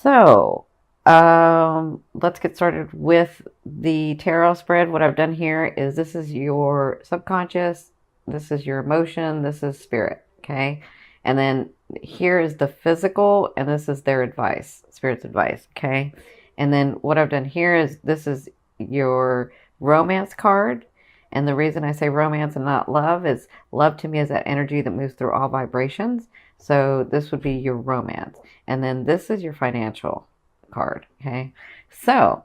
So, let's get started with the tarot spread. What I've done here is this is your subconscious, this is your emotion, this is spirit, okay? And then here is the physical, and this is their advice, spirit's advice, okay? And then what I've done here is this is your romance card. And the reason I say romance and not love is love to me is that energy that moves through all vibrations. So this would be your romance. And then this is your financial card. Okay. So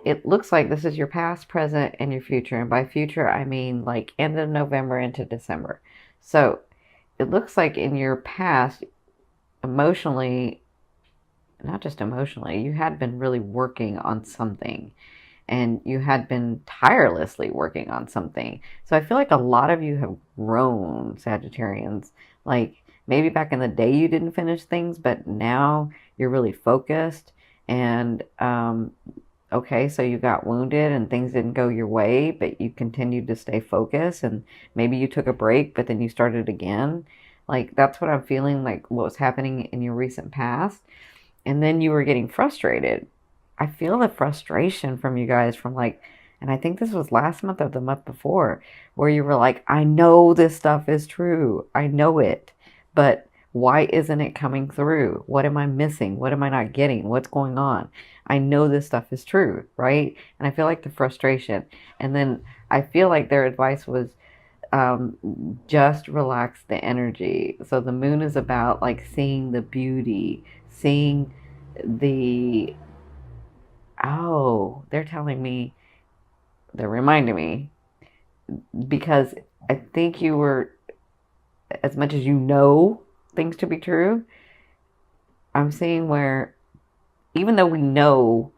it looks like this is your past, present, and your future. And by future, I mean like end of November into December. So it looks like in your past, emotionally, not just emotionally, you had been really working on something and you had been tirelessly working on something. So I feel like a lot of you have grown, Sagittarians. Like maybe back in the day you didn't finish things, but now you're really focused. And okay, so you got wounded and things didn't go your way, but you continued to stay focused. And maybe you took a break, but then you started again. Like that's what I'm feeling like what was happening in your recent past. And then you were getting frustrated. I feel the frustration from you guys from like, and I think this was last month or the month before, where you were like, I know this stuff is true. I know it. But why isn't it coming through? What am I missing? What am I not getting? What's going on? I know this stuff is true, right? And I feel like the frustration. And then I feel like their advice was just relax the energy. So the moon is about like seeing the beauty, seeing the oh, they're telling me, they're reminding me, because I think you were, as much as you know things to be true, I'm seeing where, even though we know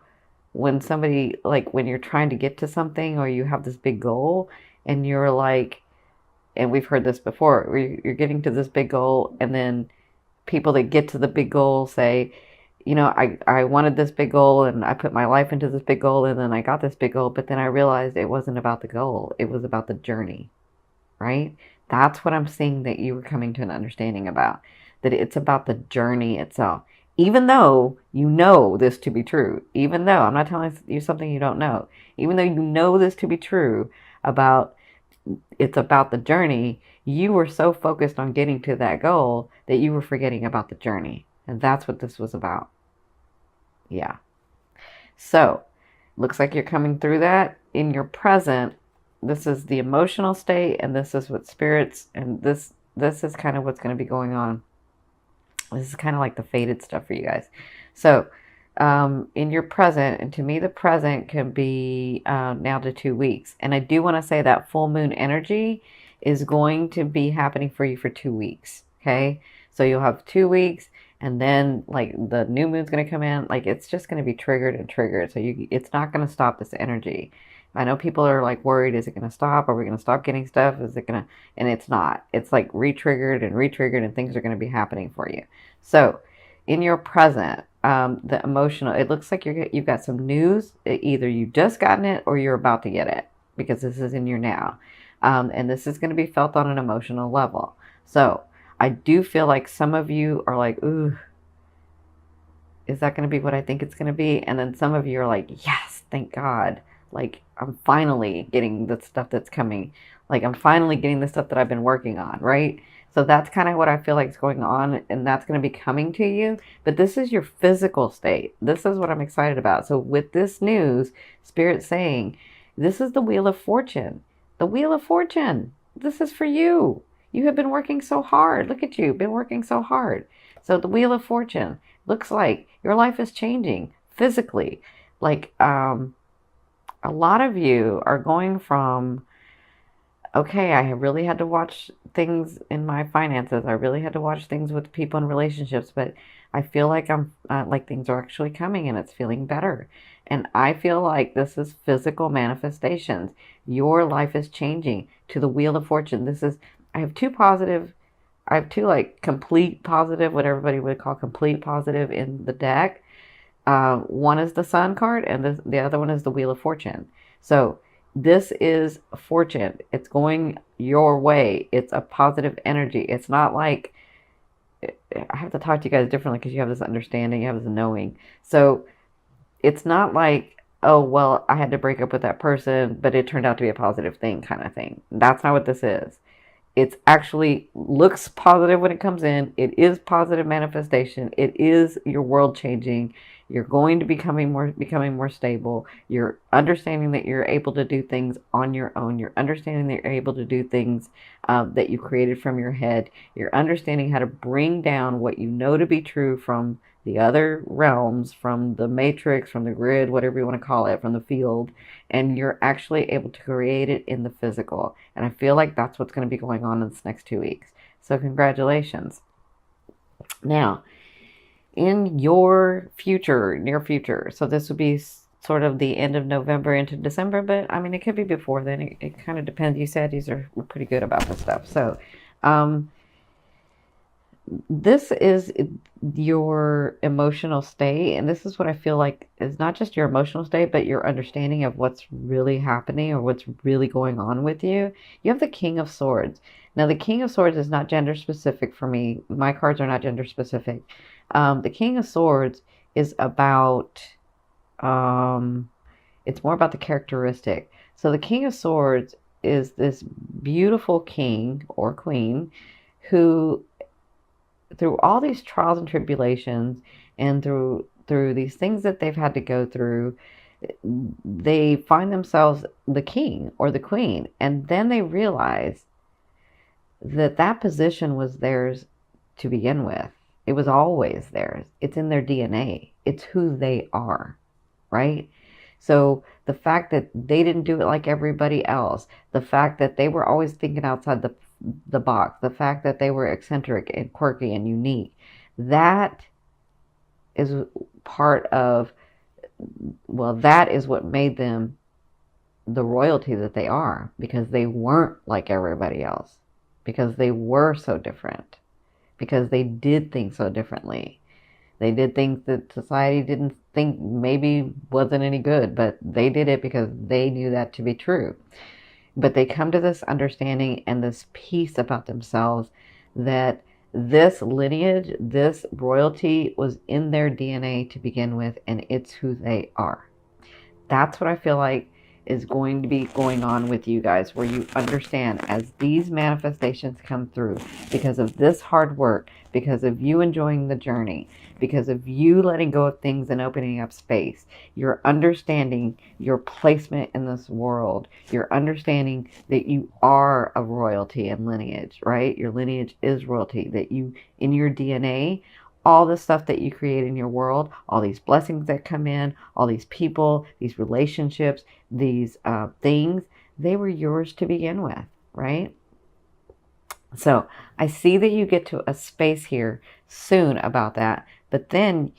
when somebody, like when you're trying to get to something or you have this big goal and you're like, and we've heard this before, where you're getting to this big goal and then people that get to the big goal say, I wanted this big goal and I put my life into this big goal and then I got this big goal, but then I realized it wasn't about the goal. It was about the journey, right? That's what I'm seeing that you were coming to an understanding about, that it's about the journey itself. Even though you know this to be true, even though I'm not telling you something you don't know, even though you know this to be true about it's about the journey, you were so focused on getting to that goal that you were forgetting about the journey. And that's what this was about. Yeah. So, looks like you're coming through that in your present. This is the emotional state, and this is what spirits, and this is kind of what's going to be going on. This is kind of like the faded stuff for you guys. So, in your present, and to me, the present can be now to 2 weeks. And I do want to say that full moon energy is going to be happening for you for 2 weeks. Okay, so you'll have 2 weeks, and then like the new moon's going to come in. Like it's just going to be triggered and triggered. So it's not going to stop this energy. I know people are like worried, is it going to stop? Are we going to stop getting stuff? Is it going to, and it's not. It's like re-triggered and re-triggered, and things are going to be happening for you. So in your present, the emotional, it looks like you've got some news. Either you've just gotten it or you're about to get it, because this is in your now. And this is going to be felt on an emotional level. So I do feel like some of you are like, ooh, is that going to be what I think it's going to be? And then some of you are like, yes, thank God. Like, I'm finally getting the stuff that's coming. Like, I'm finally getting the stuff that I've been working on, right? So that's kind of what I feel like is going on, and that's going to be coming to you. But this is your physical state. This is what I'm excited about. So with this news, Spirit's saying, this is the Wheel of Fortune. The Wheel of Fortune. This is for you. You have been working so hard. Look at you, been working so hard. So the Wheel of Fortune looks like your life is changing physically. Like a lot of you are going from, okay, I really had to watch things in my finances. I really had to watch things with people in relationships, but I feel like I'm like things are actually coming and it's feeling better. And I feel like this is physical manifestations. Your life is changing to the Wheel of Fortune. This is, I have two positive, I have two like complete positive, what everybody would call complete positive in the deck. One is the Sun card, and the other one is the Wheel of Fortune. So this is fortune. It's going your way. It's a positive energy. It's not like I have to talk to you guys differently because you have this understanding, you have this knowing. So it's not like, oh, well, I had to break up with that person, but it turned out to be a positive thing kind of thing. That's not what this is. It's actually looks positive when it comes in. It is positive manifestation. It is your world changing. You're going to becoming more stable. You're understanding that you're able to do things on your own. You're understanding that you're able to do things that you created from your head. You're understanding how to bring down what you know to be true from the other realms, from the matrix, from the grid, whatever you want to call it, from the field, and you're actually able to create it in the physical. And I feel like that's what's going to be going on in this next 2 weeks. So congratulations. Now, in your future, near future, so this would be sort of the end of November into December, but I mean, it could be before then. It kind of depends. You said these are pretty good about this stuff. So, this is your emotional state, and this is what I feel like is not just your emotional state, but your understanding of what's really happening or what's really going on with you. You have the King of Swords. Now, the King of Swords is not gender specific for me. My cards are not gender specific. The King of Swords is about, it's more about the characteristic. So the King of Swords is this beautiful king or queen who, through all these trials and tribulations and through these things that they've had to go through, they find themselves the king or the queen, and then they realize that that position was theirs to begin with. It was always theirs. It's in their DNA. It's who they are, right? So the fact that they didn't do it like everybody else, the fact that they were always thinking outside the box, the fact that they were eccentric and quirky and unique, that is part of, well, that is what made them the royalty that they are, because they weren't like everybody else, because they were so different, because they did things so differently. They did things that society didn't think maybe wasn't any good, but they did it because they knew that to be true. But they come to this understanding and this peace about themselves that this lineage, this royalty was in their DNA to begin with, and it's who they are. That's what I feel like is going to be going on with you guys, where you understand as these manifestations come through, because of this hard work, because of you enjoying the journey, because of you letting go of things and opening up space, you're understanding your placement in this world. You're understanding that you are a royalty and lineage, right? Your lineage is royalty, that you, in your DNA, all the stuff that you create in your world, all these blessings that come in, all these people, these relationships, these things, they were yours to begin with, right? So I see that you get to a space here soon about that, but then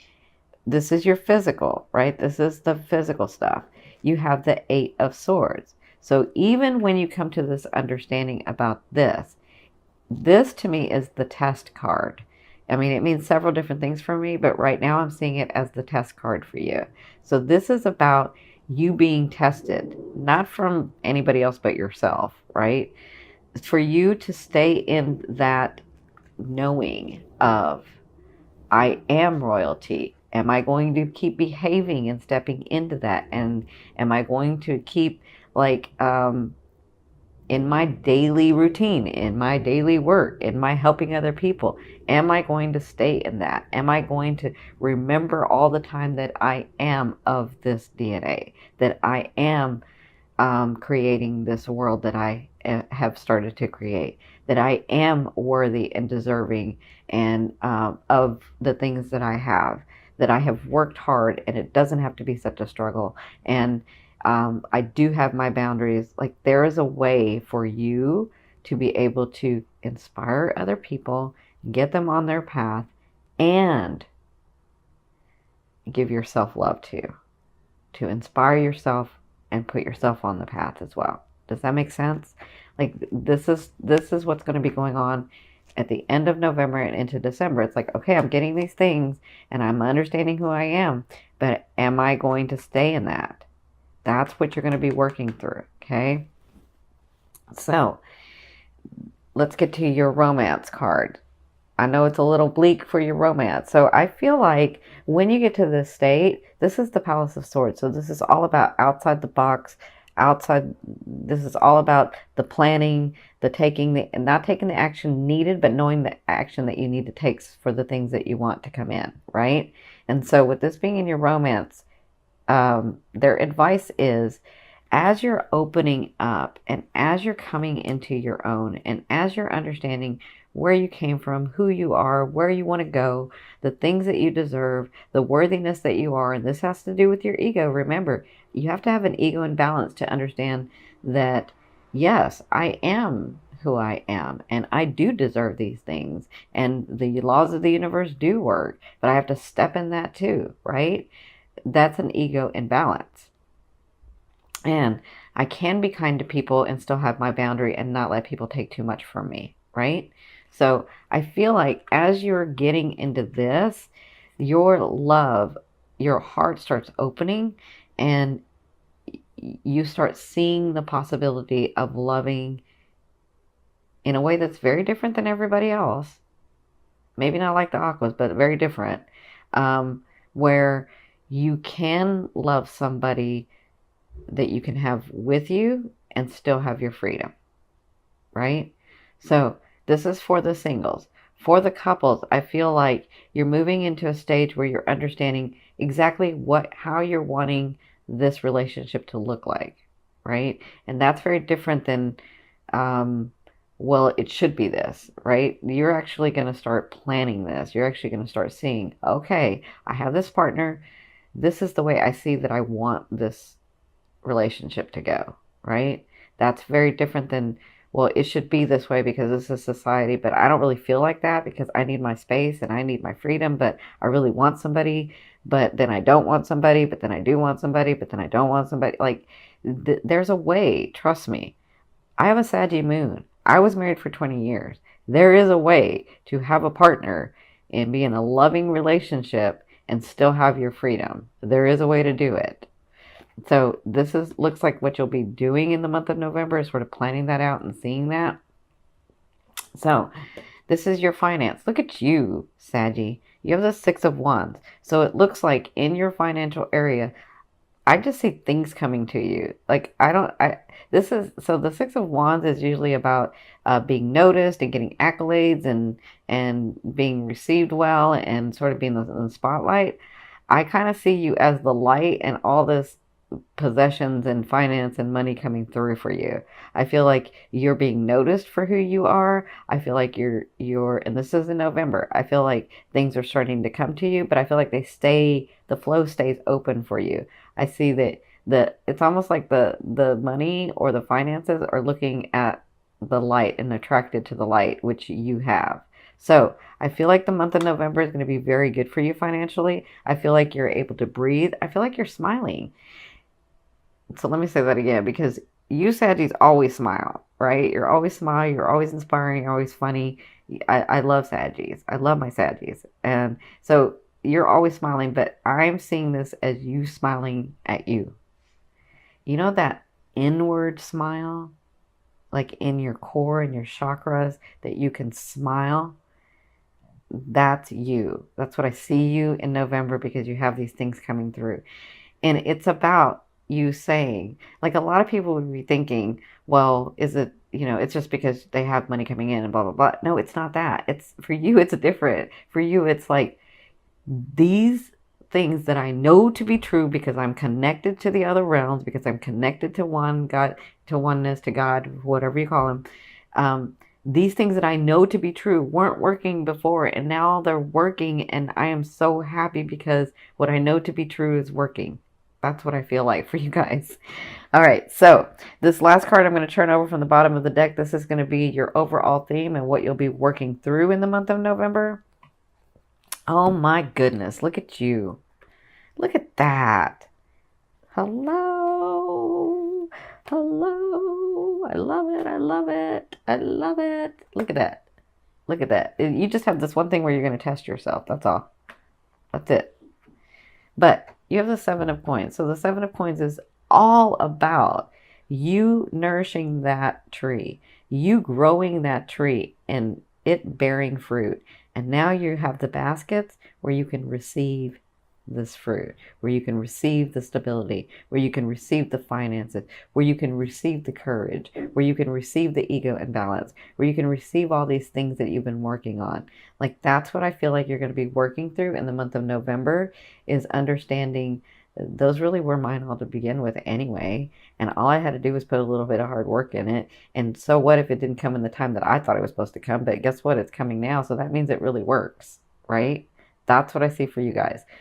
this is your physical, right? This is the physical stuff. You have the Eight of Swords. So even when you come to this understanding about this to me is the test card. I mean, it means several different things for me, but right now I'm seeing it as the test card for you. So this is about you being tested, not from anybody else but yourself, right? It's for you to stay in that knowing of, I am royalty. Am I going to keep behaving and stepping into that? And am I going to keep like, in my daily routine, in my daily work, in my helping other people, am I going to stay in that? Am I going to remember all the time that I am of this DNA, that I am creating this world that I have started to create, that I am worthy and deserving and of the things that I have worked hard, and it doesn't have to be such a struggle. And I do have my boundaries. Like, there is a way for you to be able to inspire other people, get them on their path, and give yourself love too. To inspire yourself and put yourself on the path as well. Does that make sense? Like, this is what's going to be going on at the end of November and into December. It's like, okay, I'm getting these things and I'm understanding who I am, but am I going to stay in that? That's what you're going to be working through, okay? So, let's get to your romance card. I know it's a little bleak for your romance. So I feel like when you get to this state, this is the Palace of Swords. So this is all about outside the box, outside. This is all about the planning, the taking the, not taking the action needed, but knowing the action that you need to take for the things that you want to come in, right? And so with this being in your romance, their advice is as you're opening up and as you're coming into your own and as you're understanding where you came from, who you are, where you want to go, the things that you deserve, the worthiness that you are, and this has to do with your ego. Remember, you have to have an ego in balance to understand that, yes, I am who I am, and I do deserve these things, and the laws of the universe do work, but I have to step in that too, right? That's an ego imbalance. And I can be kind to people and still have my boundary and not let people take too much from me, right? So I feel like as you're getting into this, your love, your heart starts opening and you start seeing the possibility of loving in a way that's very different than everybody else. Maybe not like the Aquas, but very different. Where you can love somebody that you can have with you and still have your freedom, right? So this is for the singles. For the couples, I feel like you're moving into a stage where you're understanding exactly how you're wanting this relationship to look like, right? And that's very different than, well, it should be this, right? You're actually going to start planning this. You're actually going to start seeing, okay, I have this partner. This is the way I see that I want this relationship to go, right? That's very different than, well, it should be this way because this is society, but I don't really feel like that because I need my space and I need my freedom, but I really want somebody, but then I don't want somebody, but then I do want somebody, but then I don't want somebody. Like, there's a way, trust me. I have a Saggy moon. I was married for 20 years. There is a way to have a partner and be in a loving relationship and still have your freedom. There is a way to do it. So this looks like what you'll be doing in the month of November is sort of planning that out and seeing that. So this is your finance. Look at you, Saggy. You have the Six of Wands. So it looks like in your financial area, I just see things coming to you. Like, so the Six of Wands is usually about being noticed and getting accolades and being received well and sort of being in the spotlight. I kind of see you as the light and all this possessions and finance and money coming through for you. I feel like you're being noticed for who you are. I feel like and this is in November. I feel like things are starting to come to you, but I feel like the flow stays open for you. I see that it's almost like the money or the finances are looking at the light and attracted to the light, which you have. So I feel like the month of November is going to be very good for you financially. I feel like you're able to breathe. I feel like you're smiling. So let me say that again, because you Saggies always smile, right? You're always smile. You're always inspiring. You're always funny. I love Saggies. I love my Saggies. And so you're always smiling, but I'm seeing this as you smiling at you. You know that inward smile, like in your core and your chakras, that you can smile? That's you. That's what I see you in November because you have these things coming through. And it's about you saying, like, a lot of people would be thinking, well, is it, it's just because they have money coming in and blah, blah, blah. No, it's not that. It's for you, it's different. For you, it's like these things that I know to be true because I'm connected to the other realms, because I'm connected to one God, to oneness, to God, whatever you call him. These things that I know to be true weren't working before, and now they're working, and I am so happy because what I know to be true is working. That's what I feel like for you guys. All right, so this last card I'm going to turn over from the bottom of the deck. This is going to be your overall theme and what you'll be working through in the month of November. Oh my goodness, look at you. Look at that. Hello. Hello. I love it. I love it. I love it. Look at that. Look at that. You just have this one thing where you're going to test yourself. That's all. That's it. But you have the Seven of Coins. So the Seven of Coins is all about you nourishing that tree, you growing that tree and it bearing fruit. And now you have the baskets where you can receive this fruit, where you can receive the stability, where you can receive the finances, where you can receive the courage, where you can receive the ego imbalance, where you can receive all these things that you've been working on. Like that's what I feel like you're going to be working through in the month of November, is understanding those really were mine all to begin with anyway. And all I had to do was put a little bit of hard work in it. And so what if it didn't come in the time that I thought it was supposed to come? But guess what? It's coming now. So that means it really works, right? That's what I see for you guys.